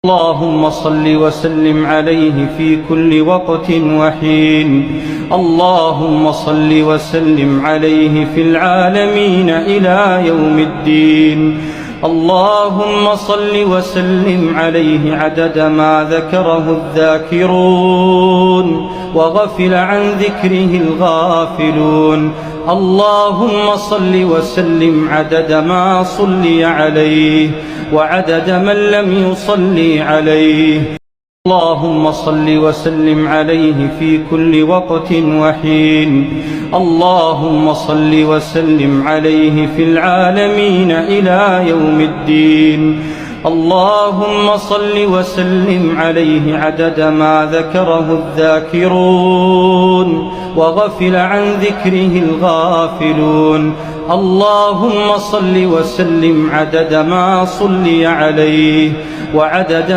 اللهم صل وسلم عليه في كل وقت وحين. اللهم صل وسلم عليه في العالمين إلى يوم الدين. اللهم صل وسلم عليه عدد ما ذكره الذاكرون وغفل عن ذكره الغافلون. اللهم صل وسلم عدد ما صلي عليه وعدد من لم يصلي عليه. اللهم صل وسلم عليه في كل وقت وحين. اللهم صل وسلم عليه في العالمين إلى يوم الدين. اللهم صل وسلم عليه عدد ما ذكره الذاكرون وغفل عن ذكره الغافلون. اللهم صل وسلم عدد ما صلي عليه وعدد